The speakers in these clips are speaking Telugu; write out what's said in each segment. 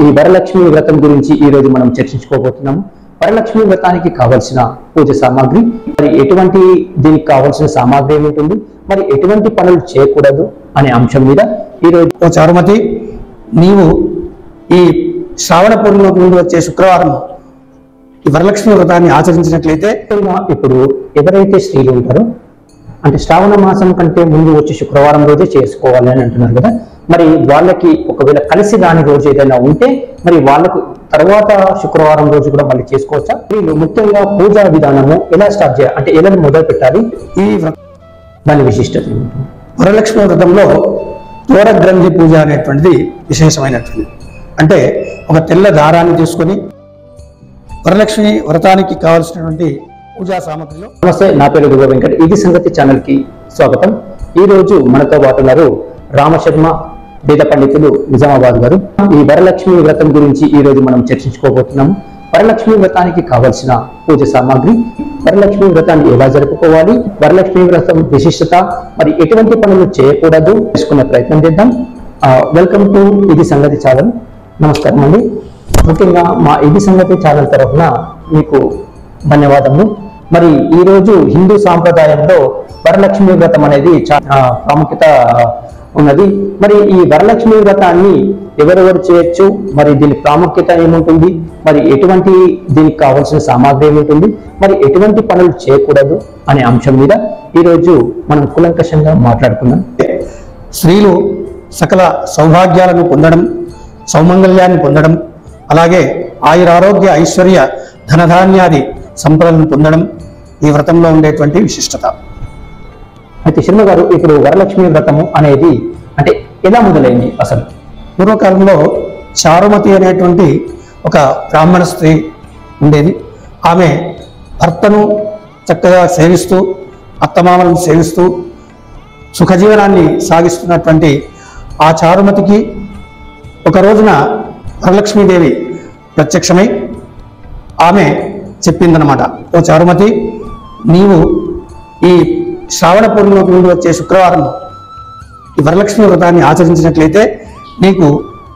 ఈ వరలక్ష్మి వ్రతం గురించి ఈ రోజు మనం చర్చించుకోబోతున్నాము. వరలక్ష్మి వ్రతానికి కావాల్సిన పూజ సామాగ్రి, మరి ఎటువంటి దీనికి కావాల్సిన సామాగ్రి ఏమిటి, మరి ఎటువంటి పనులు చేయకూడదు అనే అంశం మీద ఈ రోజు చారుమతి, నీవు ఈ శ్రావణ పూర్ణిమ ముందు వచ్చే శుక్రవారం ఈ వరలక్ష్మి వ్రతాన్ని ఆచరించినట్లయితే, ఇప్పుడు ఎవరైతే స్త్రీలు ఉంటారో అంటే శ్రావణ మాసం కంటే ముందు వచ్చే శుక్రవారం రోజే చేసుకోవాలి అని అంటున్నారు కదా, మరి వాళ్ళకి ఒకవేళ కలిసి రాని రోజు ఏదైనా ఉంటే మరి వాళ్ళకు తర్వాత శుక్రవారం రోజు కూడా మళ్ళీ చేసుకోవచ్చా? వీళ్ళు ముఖ్యంగా పూజా విధానము ఎలా స్టార్ట్ చేయాలి, అంటే ఎలా మొదలు పెట్టాలి, ఈ దాని విశిష్టత వరలక్ష్మి వ్రతంలో తోరగ్రంథి పూజ అనేటువంటిది విశేషమైనటువంటిది. అంటే ఒక తెల్ల దారాన్ని తీసుకొని వరలక్ష్మి వ్రతానికి కావాల్సినటువంటి పూజా సామగ్రిలో. నమస్తే, నా పేరు గురు వెంకట్. ఇది సంగతి ఛానల్ కి స్వాగతం. ఈ రోజు మనతో పాటు ఉన్నారు రామశర్మ వేద పండితులు, నిజామాబాద్ గారు. ఈ వరలక్ష్మి వ్రతం గురించి ఈ రోజు మనం చర్చించుకోబోతున్నాము. వరలక్ష్మి వ్రతానికి కావాల్సిన పూజ సామాగ్రి, వరలక్ష్మి వ్రతాన్ని ఎలా జరుపుకోవాలి, వరలక్ష్మి వ్రతం విశిష్టత, మరి ఎటువంటి పనులు చేయకూడదు తెలుసుకునే ప్రయత్నం చేద్దాం. వెల్కమ్ టు ఇది సంగతి ఛానల్. నమస్కారం అండి. ముఖ్యంగా మా ఇది సంగతి ఛానల్ తరఫున మీకు ధన్యవాదములు. మరి ఈ రోజు హిందూ సాంప్రదాయంలో వరలక్ష్మి వ్రతం అనేది చాలా ప్రాముఖ్యత ఉన్నది. మరి ఈ వరలక్ష్మి వ్రతాన్ని ఎవరెవరు చేయొచ్చు, మరి దీని ప్రాముఖ్యత ఏముంటుంది, మరి ఎటువంటి దీనికి కావాల్సిన సామాగ్రి ఏముంటుంది, మరి ఎటువంటి పనులు చేయకూడదు అనే అంశం మీద ఈరోజు మనం కూలంకషంగా మాట్లాడుకుందాం. స్త్రీలు సకల సౌభాగ్యాలను పొందడం, సౌమంగళ్యాన్ని పొందడం, అలాగే ఆయురారోగ్య ఐశ్వర్య ధనధాన్యాది సంపదలను పొందడం ఈ వ్రతంలో ఉండేటువంటి విశిష్టత. అయితే శర్మ గారు, ఇప్పుడు వరలక్ష్మి వ్రతము అనేది అంటే ఎలా మొదలైంది? అసలు పూర్వకాలంలో చారుమతి అనేటువంటి ఒక బ్రాహ్మణ స్త్రీ ఉండేది. ఆమె భర్తను చక్కగా సేవిస్తూ, అత్తమామలను సేవిస్తూ సుఖజీవనాన్ని సాగిస్తున్నటువంటి ఆ చారుమతికి ఒక రోజున వరలక్ష్మీదేవి ప్రత్యక్షమై ఆమె చెప్పిందనమాట, ఓ చారుమతి, నీవు ఈ శ్రావణ పూర్ణిమ ముందు వచ్చే శుక్రవారం ఈ వరలక్ష్మి వ్రతాన్ని ఆచరించినట్లయితే నీకు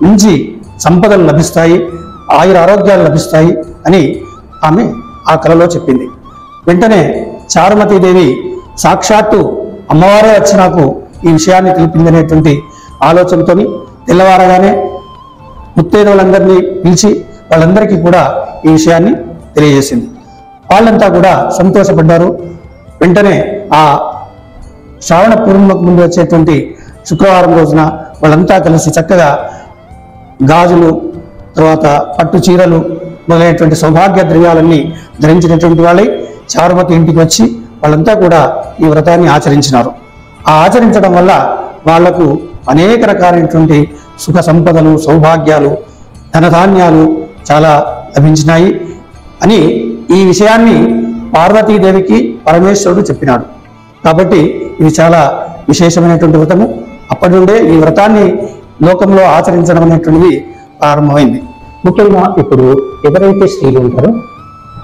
మంచి సంపదలు లభిస్తాయి, ఆయురారోగ్యాలు లభిస్తాయి అని ఆమె ఆ కలలో చెప్పింది. వెంటనే చారుమతీదేవి సాక్షాత్తు అమ్మవారే వచ్చి నాకు ఈ విషయాన్ని తెలిపిందనేటువంటి ఆలోచనతో తెల్లవారగానే ముత్తైదువులందరినీ పిలిచి వాళ్ళందరికీ కూడా ఈ విషయాన్ని తెలియజేసింది. వాళ్ళంతా కూడా సంతోషపడ్డారు. వెంటనే ఆ శ్రావణ పూర్ణిమకు ముందు వచ్చేటువంటి శుక్రవారం రోజున వాళ్ళంతా కలిసి చక్కగా గాజులు, తర్వాత పట్టు చీరలు మొదలైనటువంటి సౌభాగ్య ద్రవ్యాలన్నీ ధరించినటువంటి వాళ్ళై చారుమతి ఇంటికి వచ్చి వాళ్ళంతా కూడా ఈ వ్రతాన్ని ఆచరించినారు. ఆ ఆచరించడం వల్ల వాళ్లకు అనేక రకాలైనటువంటి సుఖ సంపదలు, సౌభాగ్యాలు, ధనధాన్యాలు చాలా లభించినాయి అని ఈ విషయాన్ని పార్వతీదేవికి పరమేశ్వరుడు చెప్పినాడు. కాబట్టి ఇది చాలా విశేషమైనటువంటి వ్రతము. అప్పటి నుండే ఈ వ్రతాన్ని లోకంలో ఆచరించడం అనేటువంటిది ప్రారంభమైంది. ముఖ్యంగా ఇప్పుడు ఎవరైతే స్త్రీలు ఉంటారో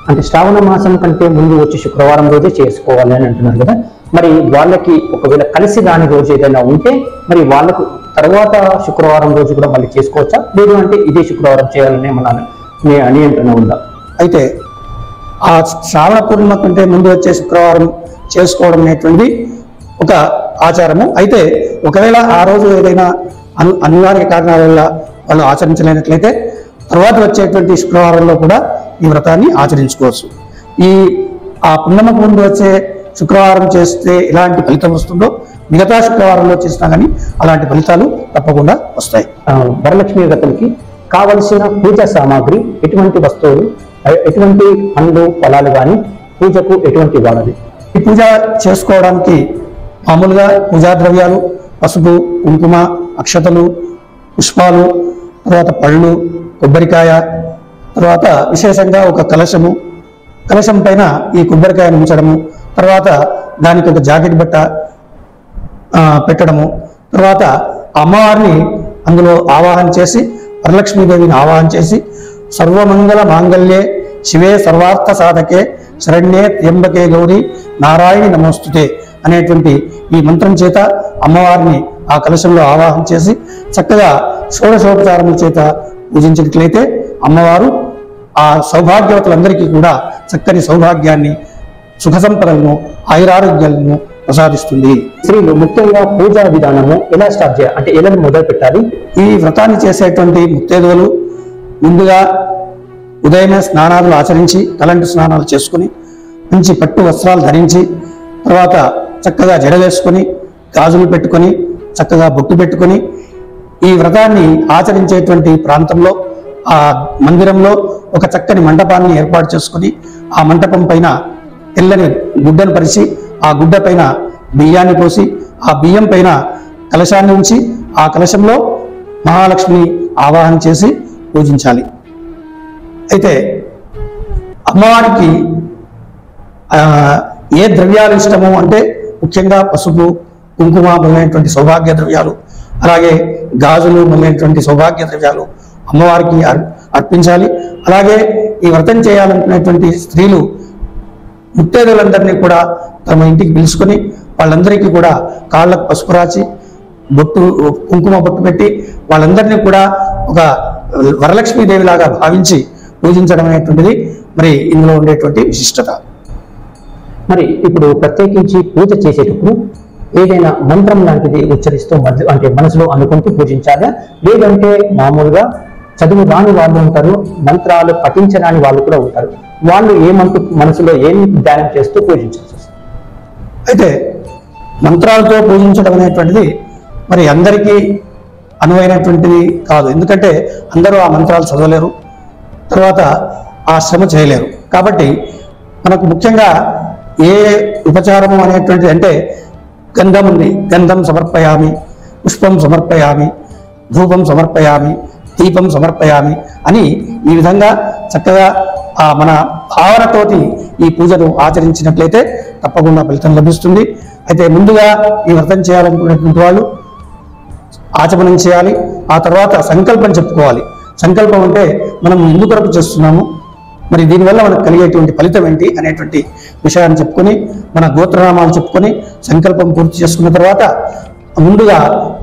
అంటే శ్రావణ మాసం కంటే ముందు వచ్చి శుక్రవారం రోజే చేసుకోవాలి అని అంటున్నారు కదా, మరి వాళ్ళకి ఒకవేళ కలిసి రాని రోజు ఏదైనా ఉంటే మరి వాళ్ళకు తర్వాత శుక్రవారం రోజు కూడా మళ్ళీ చేసుకోవచ్చా, లేదు అంటే ఇదే శుక్రవారం చేయాలనే మన నియంత్రణ ఉందా? అయితే ఆ శ్రావణ పూర్ణిమ కంటే ముందు వచ్చే శుక్రవారం చేసుకోవడం అనేటువంటి ఒక ఆచారము. అయితే ఒకవేళ ఆ రోజు ఏదైనా అనివార్య కారణాల వల్ల వాళ్ళు ఆచరించలేనట్లయితే తర్వాత వచ్చేటువంటి శుక్రవారంలో కూడా ఈ వ్రతాన్ని ఆచరించుకోవచ్చు. ఆ పున్నమకు ముందు వచ్చే శుక్రవారం చేస్తే ఎలాంటి ఫలితం వస్తుందో మిగతా శుక్రవారంలో చేసినా కానీ అలాంటి ఫలితాలు తప్పకుండా వస్తాయి. వరలక్ష్మి వ్రతంకి కావలసిన పూజా సామాగ్రి, ఎటువంటి వస్తువులు, ఎటువంటి పండ్లు ఫలాలు కానీ పూజకు ఎటువంటి వాడాలి? ఈ పూజ చేసుకోవడానికి మామూలుగా పూజా ద్రవ్యాలు పసుపు, కుంకుమ, అక్షతలు, పుష్పాలు, తర్వాత పళ్ళు, కొబ్బరికాయ, తర్వాత విశేషంగా ఒక కలశము, కలశం పైన ఈ కొబ్బరికాయను ఉంచడము, తర్వాత దానికి ఒక జాకెట్ బట్ట పెట్టడము, తర్వాత అమ్మవారిని అందులో ఆవాహన చేసి వరలక్ష్మీదేవిని ఆవాహన చేసి సర్వమంగళ మాంగళ్యే శివే సర్వార్థ సాధకే శరణ్యే త్ర్యంబకే గౌరీ నారాయణి నమోస్తుతే అనేటువంటి ఈ మంత్రం చేత అమ్మవారిని ఆ కలశంలో ఆవాహన చేసి చక్కగా షోడశోపచారముల చేత పూజించినట్లయితే అమ్మవారు ఆ సౌభాగ్యవతులందరికీ కూడా చక్కని సౌభాగ్యాన్ని, సుఖ సంపదలను, ఆయురారోగ్యాలను ప్రసాదిస్తుంది. స్త్రీలు ముఖ్యంగా పూజా విధానము ఎలా స్టార్ట్ చేయాలి, అంటే ఎలా మొదలు పెట్టాలి? ఈ వ్రతాన్ని చేసేటువంటి ముత్తైదువులు ముందుగా ఉదయమే స్నానాలు ఆచరించి, తలంటి స్నానాలు చేసుకుని, మంచి పట్టు వస్త్రాలు ధరించి, తర్వాత చక్కగా జడ వేసుకొని, గాజులు పెట్టుకొని, చక్కగా బొట్టు పెట్టుకొని, ఈ వ్రతాన్ని ఆచరించేటువంటి ప్రాంతంలో ఆ మందిరంలో ఒక చక్కని మంటపాన్ని ఏర్పాటు చేసుకుని, ఆ మంటపం పైన తెల్లని గుడ్డను పరిచి, ఆ గుడ్డ పైన బియ్యాన్ని పోసి, ఆ బియ్యం పైన కలశాన్ని ఉంచి, ఆ కలశంలో మహాలక్ష్మిని ఆవాహన చేసి పూజించాలి. అయితే అమ్మవారికి ఏ ద్రవ్యాలు ఇష్టము అంటే ముఖ్యంగా పసుపు, కుంకుమ మొదలైనటువంటి సౌభాగ్య ద్రవ్యాలు, అలాగే గాజులు మొదలైనటువంటి సౌభాగ్య ద్రవ్యాలు అమ్మవారికి అర్పించాలి. అలాగే ఈ వ్రతం చేయాలనుకునేటువంటి స్త్రీలు ముత్తైదులందరినీ కూడా తమ ఇంటికి పిలుచుకొని వాళ్ళందరికీ కూడా కాళ్ళకు పసుపు రాచి, బొట్టు, కుంకుమ బొట్టు పెట్టి వాళ్ళందరినీ కూడా ఒక వరలక్ష్మీదేవిలాగా భావించి పూజించడం అనేటువంటిది మరి ఇందులో ఉండేటువంటి విశిష్టత. మరి ఇప్పుడు ప్రత్యేకించి పూజ చేసేటప్పుడు ఏదైనా మంత్రం లాంటిది ఉచ్చరిస్తూ అంటే మనసులో అనుకుంటూ పూజించాలా, లేదంటే మామూలుగా చదువు రాని వాళ్ళు ఉంటారు, మంత్రాలు పఠించరాని వాళ్ళు కూడా ఉంటారు, వాళ్ళు మనసులో ఏం ధ్యానం చేస్తూ పూజించాల్సి వస్తుంది? అయితే మంత్రాలతో పూజించడం అనేటువంటిది మరి అందరికీ అనువైనటువంటిది కాదు. ఎందుకంటే అందరూ ఆ మంత్రాలు చదవలేరు, తర్వాత ఆ శ్రమ చేయలేరు. కాబట్టి మనకు ముఖ్యంగా ఏ ఉపచారము అనేటువంటిది అంటే గంధం ఉంది, గంధం సమర్పయామి, పుష్పం సమర్పయామి, ధూపం సమర్పయామి, దీపం సమర్పయామి అని ఈ విధంగా చక్కగా మన భావనతోటి ఈ పూజను ఆచరించినట్లయితే తప్పకుండా ఫలితం లభిస్తుంది. అయితే ముందుగా ఈ వ్రతం చేయాలనుకునేటువంటి వాళ్ళు ఆచమనం చేయాలి. ఆ తర్వాత సంకల్పం చెప్పుకోవాలి. సంకల్పం అంటే మనం ఎందుకు కొరకు చేస్తున్నాము, మరి దీనివల్ల మనకు కలిగేటువంటి ఫలితం ఏంటి అనేటువంటి విషయాన్ని చెప్పుకొని, మన గోత్రనామాలు చెప్పుకొని సంకల్పం పూర్తి చేసుకున్న తర్వాత ముందుగా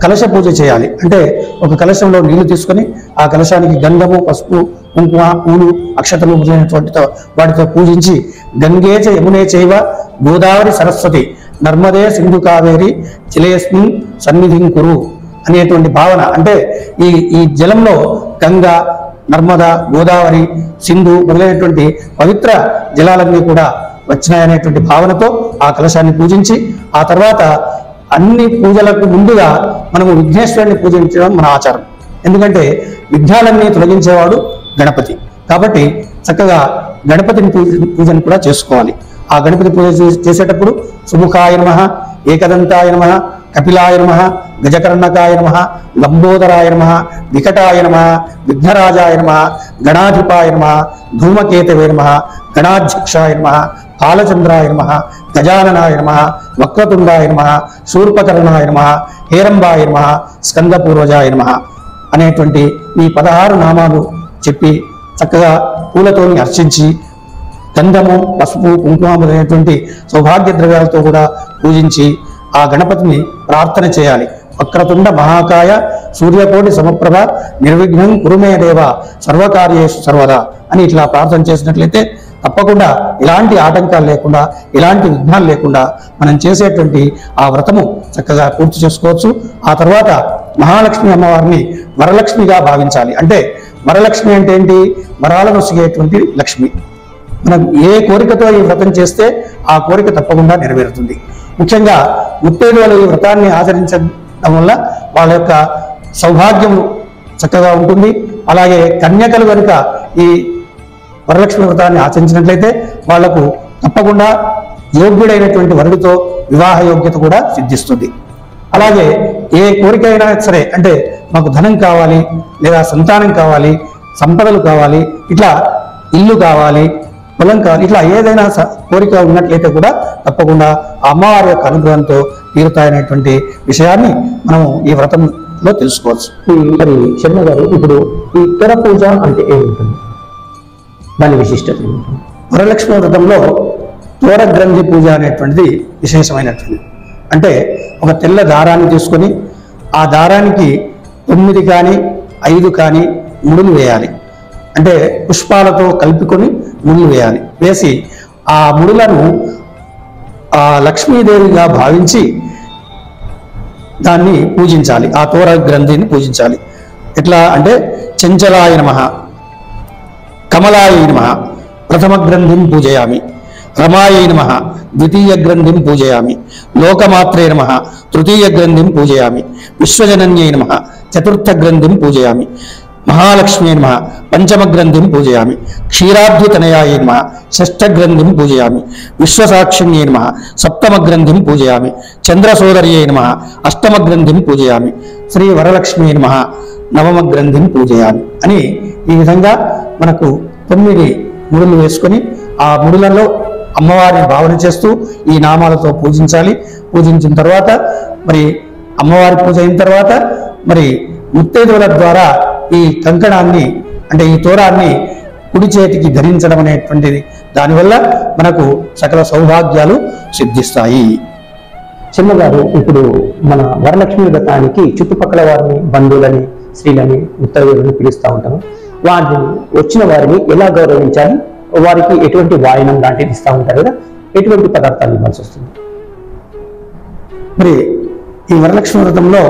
కలశ పూజ చేయాలి. అంటే ఒక కలశంలో నీళ్లు తీసుకొని ఆ కలశానికి గంధము, పసుపు, కుంకుమ, పూలు, అక్షతలు మొదలైనటువంటి వాటితో పూజించి గంగేచ యమునే చైవ గోదావరి సరస్వతి నర్మదే సింధు కావేరి జలేస్మిన్ సన్నిధిం కురు అనేటువంటి భావన. అంటే ఈ జలంలో గంగా, నర్మద, గోదావరి, సింధు మొదలైనటువంటి పవిత్ర జలాలన్నీ కూడా వచ్చినాయనేటువంటి భావనతో ఆ కలశాన్ని పూజించి, ఆ తర్వాత అన్ని పూజలకు ముందుగా మనము విఘ్నేశ్వరుని పూజించడం మన ఆచారం. ఎందుకంటే విఘ్నాలన్నీ తొలగించేవాడు గణపతి. కాబట్టి చక్కగా గణపతిని పూజను కూడా చేసుకోవాలి. ఆ గణపతి పూజ చేసేటప్పుడు సుముఖాయ నమః, ఏకదంతాయ నమః, కపిలాయ నమః, గజకర్ణకాయ నమః, లంబోదరాయ నమః, వికటాయ నమః, విఘ్నరాజాయ నమః, గణాధిపాయ నమః, ధూమకేతవే నమః, గణాధ్యక్షాయ నమః, కాలచంద్రాయ నమః, గజాననాయ నమః, వక్రతుండాయ నమః, శూర్పకర్ణాయ నమః, హేరంబాయ నమః, స్కందపూర్వజాయ నమః అనేటువంటి ఈ 16 నామాలు చెప్పి చక్కగా పూలతోని అర్చించి గంధము, పసుపు, కుంకుమ మొదలైనటువంటి సౌభాగ్య ద్రవ్యాలతో కూడా పూజించి ఆ గణపతిని ప్రార్థన చేయాలి. వక్రతుండ మహాకాయ సూర్యకోటి సమప్రభ నిర్విఘ్నం కురుమే దేవ సర్వకార్యేషు సర్వదా అని ఇట్లా ప్రార్థన చేసినట్లయితే తప్పకుండా ఎలాంటి ఆటంకాలు లేకుండా, ఎలాంటి విఘ్నాలు లేకుండా మనం చేసేటువంటి ఆ వ్రతము చక్కగా పూర్తి చేసుకోవచ్చు. ఆ తర్వాత మహాలక్ష్మి అమ్మవారిని వరలక్ష్మిగా భావించాలి. అంటే వరలక్ష్మి అంటే ఏంటి? వరాలను సిగేటువంటి లక్ష్మి. మనం ఏ కోరికతో ఈ వ్రతం చేస్తే ఆ కోరిక తప్పకుండా నెరవేరుతుంది. ముఖ్యంగా ముత్తైదువులు ఈ వ్రతాన్ని ఆచరించడం వల్ల వాళ్ళ యొక్క సౌభాగ్యం చక్కగా ఉంటుంది. అలాగే కన్యకలు కనుక ఈ వరలక్ష్మి వ్రతాన్ని ఆచరించినట్లయితే వాళ్లకు తప్పకుండా యోగ్యుడైనటువంటి వరుడితో వివాహ యోగ్యత కూడా సిద్ధిస్తుంది. అలాగే ఏ కోరిక అయినా సరే, అంటే మాకు ధనం కావాలి, లేదా సంతానం కావాలి, సంపదలు కావాలి, ఇట్లా ఇల్లు కావాలి, పొలం కావాలి, ఇట్లా ఏదైనా కోరిక ఉన్నట్లయితే కూడా తప్పకుండా అమ్మవారి యొక్క అనుగ్రహంతో తీరుతాయనేటువంటి విషయాన్ని మనము ఈ వ్రతంలో తెలుసుకోవచ్చు. మరి శర్మ గారు, ఇప్పుడు ఈ తెర పూజ అంటే ఏముంటుంది, దాని విశిష్టత ఏముంటుంది? వరలక్ష్మి వ్రతంలో తోర గ్రంథి పూజ అనేటువంటిది విశేషమైనటువంటిది. అంటే ఒక తెల్ల దారాన్ని తీసుకొని ఆ దారానికి 9 కానీ 5 కానీ ముడులు వేయాలి. అంటే పుష్పాలతో కలుపుకొని ముడులు వేయాలి. వేసి ఆ ముడులను ఆ లక్ష్మీదేవిగా భావించి దాన్ని పూజించాలి. ఆ తోర గ్రంథిని పూజించాలి. ఎట్లా అంటే చంచలాయ నమః, కమలాయ నమః ప్రథమ గ్రంథిం పూజయామి, రమాయ నమః ద్వితీయ గ్రంథిం పూజయామి, లోకమాత్రే నమః తృతీయ గ్రంథిం పూజయామి, విశ్వజనన్యై నమః చతుర్థ గ్రంథిం పూజయామి, మహాలక్ష్మీ నమః పంచమ గ్రంథిం పూజయామి, క్షీరాబ్ధితనయాయ నమః షష్ఠ గ్రంథిం పూజయామి, విశ్వసాక్షిణ్యై నమః సప్తమ గ్రంథిం పూజయామి, చంద్రసోదర్యై నమః అష్టమ గ్రంథిం పూజయామి, శ్రీ వరలక్ష్మీ నమః నవమ గ్రంథిం పూజయామి అని ఈ విధంగా మనకు 9 ముడులు వేసుకొని ఆ ముడులలో అమ్మవారిని భావన చేస్తూ ఈ నామాలతో పూజించాలి. పూజించిన తర్వాత మరి అమ్మవారి పూజ అయిన తర్వాత మరి ముత్తైదువుల ద్వారా ఈ కంకణాన్ని అంటే ఈ తోరాన్ని కుడి చేతికి ధరించడం అనేటువంటిది, దానివల్ల మనకు సకల సౌభాగ్యాలు సిద్ధిస్తాయి. చిన్నగారు, ఇప్పుడు మన వరలక్ష్మి వ్రతానికి చుట్టుపక్కల వారిని, బంధువులని, స్త్రీలని, ముత్తైదువులని పిలుస్తూ ఉంటాము. వారిని వచ్చిన వారిని ఎలా గౌరవించాలి? వారికి ఎటువంటి వాయనం లాంటిది ఇస్తూ ఉంటారు కదా, ఎటువంటి పదార్థాలు ఇవ్వాల్సి వస్తుంది? మరి ఈ వరలక్ష్మి వ్రతంలో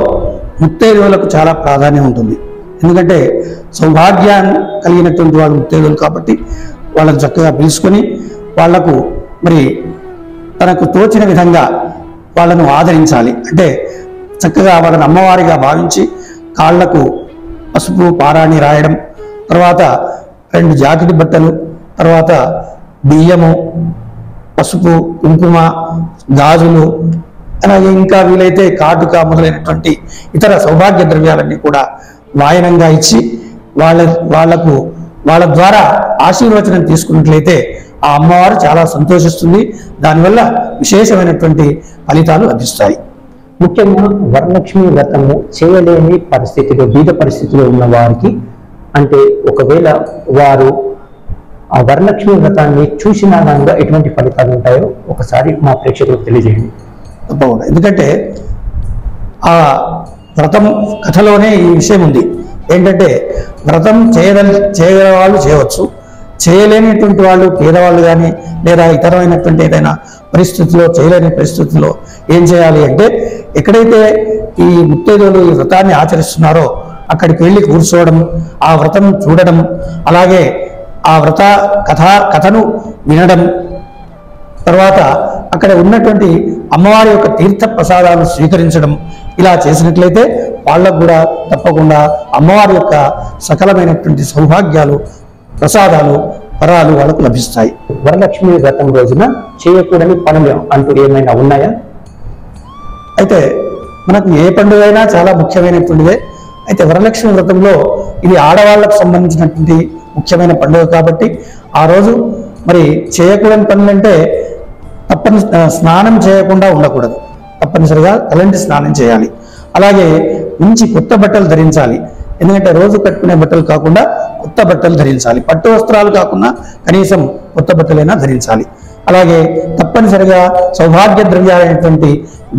ముత్తైదువులకు చాలా ప్రాధాన్యం ఉంటుంది. ఎందుకంటే సౌభాగ్యాన్ని కలిగినటువంటి వాళ్ళు ముత్తైదువులు కాబట్టి వాళ్ళని చక్కగా పిలుచుకొని వాళ్లకు మరి తనకు తోచిన విధంగా వాళ్ళను ఆదరించాలి. అంటే చక్కగా వాళ్ళని అమ్మవారిగా భావించి కాళ్లకు పసుపు పారాణి రాయడం, తర్వాత 2 జాకెట్ బట్టలు, తర్వాత బియ్యము, పసుపు, కుంకుమ, గాజులు, అలాగే ఇంకా వీలైతే కాటుక మొదలైనటువంటి ఇతర సౌభాగ్య ద్రవ్యాలన్నీ కూడా వాయనంగా ఇచ్చి వాళ్ళ ద్వారా ఆశీర్వచనం తీసుకున్నట్లయితే ఆ అమ్మవారు చాలా సంతోషిస్తుంది. దానివల్ల విశేషమైనటువంటి ఫలితాలు లభిస్తాయి. ముఖ్యంగా వరలక్ష్మి వ్రతము చేయలేని పరిస్థితిలో, బీద పరిస్థితిలో ఉన్న వారికి, అంటే ఒకవేళ వారు ఆ వరలక్ష్మి వ్రతాన్ని చూసినా దానిగా ఎటువంటి ఫలితాలు ఉంటాయో ఒకసారి మా ప్రేక్షకులకు తెలియజేయండి. తప్పకుండా. ఎందుకంటే ఆ వ్రతం కథలోనే ఈ విషయం ఉంది. ఏంటంటే వ్రతం చేయగల వాళ్ళు చేయవచ్చు, చేయలేనిటువంటి వాళ్ళు, పేదవాళ్ళు కానీ లేదా ఇతరమైనటువంటి ఏదైనా పరిస్థితుల్లో, చేయలేని పరిస్థితుల్లో ఏం చేయాలి అంటే, ఎక్కడైతే ఈ ముత్తైదువులు ఈ వ్రతాన్ని ఆచరిస్తున్నారో అక్కడికి వెళ్ళి కూర్చోవడం, ఆ వ్రతం చూడడం, అలాగే ఆ వ్రత కథను వినడం, తర్వాత అక్కడ ఉన్నటువంటి అమ్మవారి యొక్క తీర్థ ప్రసాదాలను స్వీకరించడం, ఇలా చేసినట్లయితే వాళ్ళకు కూడా తప్పకుండా అమ్మవారి యొక్క సకలమైనటువంటి సౌభాగ్యాలు, ప్రసాదాలు, వరాలు వాళ్ళకు లభిస్తాయి. వరలక్ష్మి వ్రతం రోజున చేయకూడని పనులు అంటూ ఏమైనా ఉన్నాయా? అయితే మనకు ఏ పండుగ అయినా చాలా ముఖ్యమైనటువంటిదే. అయితే వరలక్ష్మి వ్రతంలో ఇది ఆడవాళ్లకు సంబంధించినటువంటి ముఖ్యమైన పండుగ కాబట్టి ఆ రోజు మరి చేయకూడని పనులంటే స్నానం చేయకుండా ఉండకూడదు. తప్పనిసరిగా తలంటి స్నానం చేయాలి. అలాగే మంచి కొత్త బట్టలు ధరించాలి. ఎందుకంటే రోజు కట్టుకునే బట్టలు కాకుండా కొత్త బట్టలు ధరించాలి. పట్టు వస్త్రాలు కాకుండా కనీసం కొత్త బట్టలైనా ధరించాలి. అలాగే తప్పనిసరిగా సౌభాగ్య ద్రవ్యాలైనటువంటి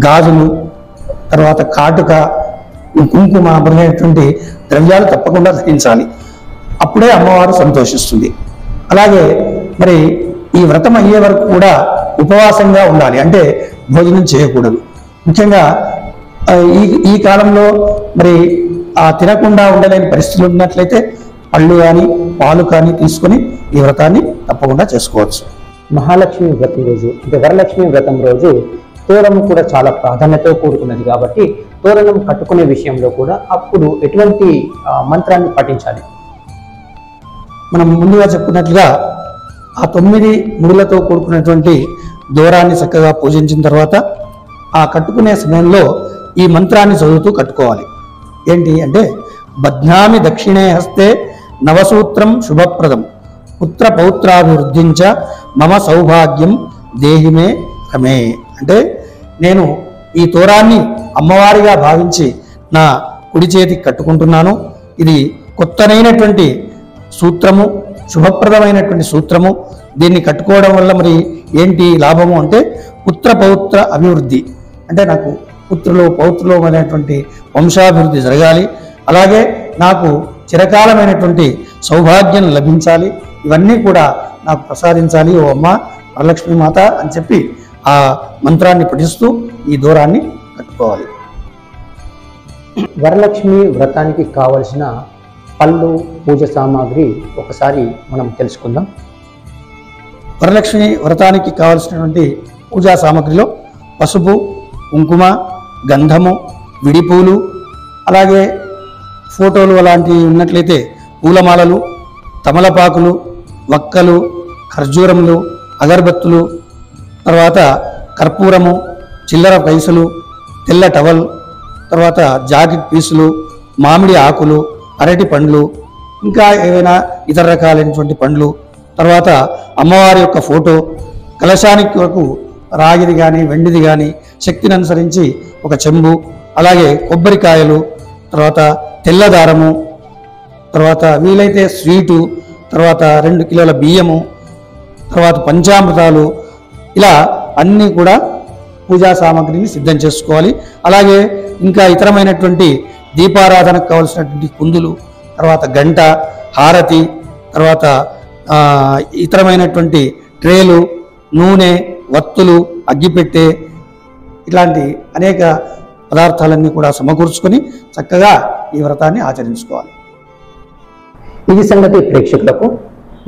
గాజులు, తర్వాత కాటుక, కుంకుమ మొదలైనటువంటి ద్రవ్యాలు తప్పకుండా ధరించాలి. అప్పుడే అమ్మవారు సంతోషిస్తుంది. అలాగే మరి ఈ వ్రతం అయ్యే వరకు కూడా ఉపవాసంగా ఉండాలి. అంటే భోజనం చేయకూడదు. ముఖ్యంగా ఈ కాలంలో మరి తినకుండా ఉండలేని పరిస్థితులు ఉన్నట్లయితే పళ్ళు కానీ పాలు కానీ తీసుకొని ఈ వ్రతాన్ని తప్పకుండా చేసుకోవచ్చు. మహాలక్ష్మి వ్రతం రోజు, అంటే వరలక్ష్మి వ్రతం రోజు తోరణం కూడా చాలా ప్రాధాన్యతతో కూడుకున్నది కాబట్టి తోరణం కట్టుకునే విషయంలో కూడా అప్పుడు ఎటువంటి మంత్రాన్ని పఠించాలి? మనం ముందుగా చెప్పుకున్నట్లుగా ఆ 9 ముడులతో కూడుకున్నటువంటి దూరాన్ని చక్కగా పూజించిన తర్వాత ఆ కట్టుకునే సమయంలో ఈ మంత్రాన్ని చదువుతూ కట్టుకోవాలి. ఏంటి అంటే, బధ్నామి దక్షిణే హస్తే నవసూత్రం శుభప్రదం పుత్ర పౌత్రాభివృద్ధించ మమ సౌభాగ్యం దేహిమే రమే. అంటే నేను ఈ తోరాన్ని అమ్మవారిగా భావించి నా కుడి చేతికి కట్టుకుంటున్నాను. ఇది కొత్తనైనటువంటి సూత్రము, శుభప్రదమైనటువంటి సూత్రము. దీన్ని కట్టుకోవడం వల్ల మరి ఏంటి లాభము అంటే, పుత్ర పౌత్ర అభివృద్ధి, అంటే నాకు పుత్రులు పౌత్రులు అనేటువంటి వంశాభివృద్ధి జరగాలి. అలాగే నాకు చిరకాలమైనటువంటి సౌభాగ్యం లభించాలి, ఇవన్నీ కూడా నాకు ప్రసాదించాలి ఓ అమ్మ వరలక్ష్మీ మాత అని చెప్పి ఆ మంత్రాన్ని పఠిస్తూ ఈ దూరాన్ని కట్టుకోవాలి. వరలక్ష్మి వ్రతానికి కావలసిన పళ్ళు, పూజ సామాగ్రి ఒకసారి మనం తెలుసుకుందాం. వరలక్ష్మి వ్రతానికి కావలసినటువంటి పూజా సామగ్రిలో పసుపు, కుంకుమ, గంధము, విడిపూలు, అలాగే ఫోటోలు అలాంటివి ఉన్నట్లయితే పూలమాలలు, తమలపాకులు, వక్కలు, ఖర్జూరములు, అగరబత్తులు, తర్వాత కర్పూరము, చిల్లర పైసలు, తెల్ల టవల్, తర్వాత జాకెట్ పీసులు, మామిడి ఆకులు, అరటి పండ్లు, ఇంకా ఏవైనా ఇతర రకాలైనటువంటి పండ్లు, తర్వాత అమ్మవారి యొక్క ఫోటో, కలశానికి వరకు రాగిది కానీ వెండిది కానీ శక్తిని అనుసరించి ఒక చెంబు, అలాగే కొబ్బరికాయలు, తర్వాత తెల్లదారము, తర్వాత వీలైతే స్వీటు, తర్వాత 2 కిలోల బియ్యము, తర్వాత పంచామృతాలు, ఇలా అన్నీ కూడా పూజా సామాగ్రిని సిద్ధం చేసుకోవాలి. అలాగే ఇంకా ఇతరమైనటువంటి దీపారాధనకు కావలసినటువంటి కుందులు, తర్వాత గంట, హారతి, తర్వాత ఇతరమైనటువంటి ట్రేలు, నూనె, వత్తులు, అగ్గిపెట్టె, ఇట్లాంటి అనేక పదార్థాలన్నీ కూడా సమకూర్చుకొని చక్కగా ఈ వ్రతాన్ని ఆచరించుకోవాలి. ఇది సంగతి ప్రేక్షకులకు.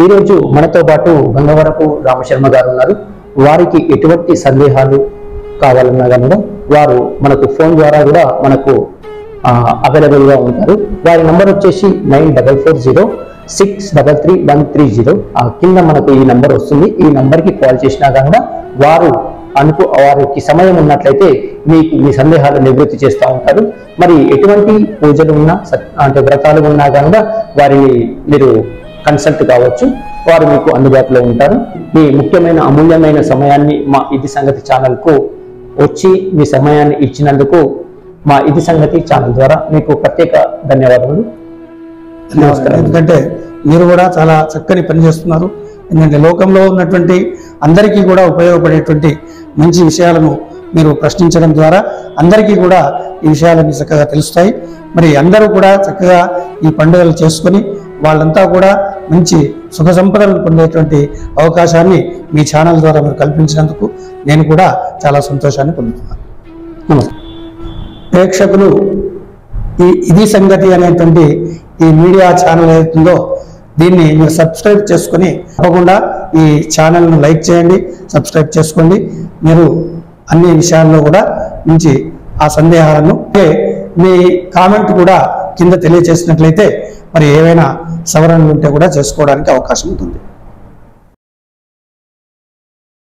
ఈరోజు మనతో పాటు గంగవరపు రామశర్మ గారు ఉన్నారు. వారికి ఎటువంటి సందేహాలు కావాలన్నా కనుక వారు మనకు ఫోన్ ద్వారా కూడా మనకు అవైలబుల్గా ఉంటారు. వారి నంబర్ వచ్చేసి 9440633130. కింద మనకు ఈ నంబర్ వస్తుంది. ఈ నంబర్కి కాల్ చేసినా కనుక వారికి సమయం ఉన్నట్లయితే మీకు మీ సందేహాలు నివృత్తి చేస్తూ ఉంటారు. మరి ఎటువంటి పూజలు ఉన్నా అంటే వ్రతాలు ఉన్నా కనుక వారిని మీరు కన్సల్ట్ కావచ్చు. వారు మీకు అందుబాటులో ఉంటారు. మీ ముఖ్యమైన అమూల్యమైన సమయాన్ని మా ఇది సంగతి ఛానల్కు వచ్చి మీ సమయాన్ని ఇచ్చినందుకు మా ఇది సంగతి ఛానల్ ద్వారా మీకు ప్రత్యేక ధన్యవాదాలు. నమస్కారం. ఎందుకంటే మీరు కూడా చాలా చక్కని పని చేస్తున్నారు. ఎందుకంటే లోకంలో ఉన్నటువంటి అందరికీ కూడా ఉపయోగపడేటువంటి మంచి విషయాలను మీరు ప్రశ్నించడం ద్వారా అందరికీ కూడా ఈ విషయాలన్నీ చక్కగా తెలుస్తాయి. మరి అందరూ కూడా చక్కగా ఈ పండుగలు చేసుకొని వాళ్ళంతా కూడా మంచి సుఖ సంపదలను పొందేటువంటి అవకాశాన్ని మీ ఛానల్ ద్వారా మీరు కల్పించినందుకు నేను కూడా చాలా సంతోషాన్ని పొందుతున్నాను. నమస్తే. ప్రేక్షకులు ఇది సంగతి అనేటువంటి ఈ మీడియా ఛానల్ ఏదైతుందో దీన్ని మీరు సబ్స్క్రైబ్ చేసుకొని తప్పకుండా ఈ ఛానల్ను లైక్ చేయండి, సబ్స్క్రైబ్ చేసుకోండి. మీరు అన్ని విషయాల్లో కూడా మంచి ఆ సందేహాలను మీ కామెంట్ కూడా కింద తెలియజేసినట్లయితే మరి ఏవైనా సవరణలు ఉంటే కూడా చేసుకోవడానికి అవకాశం ఉంటుంది.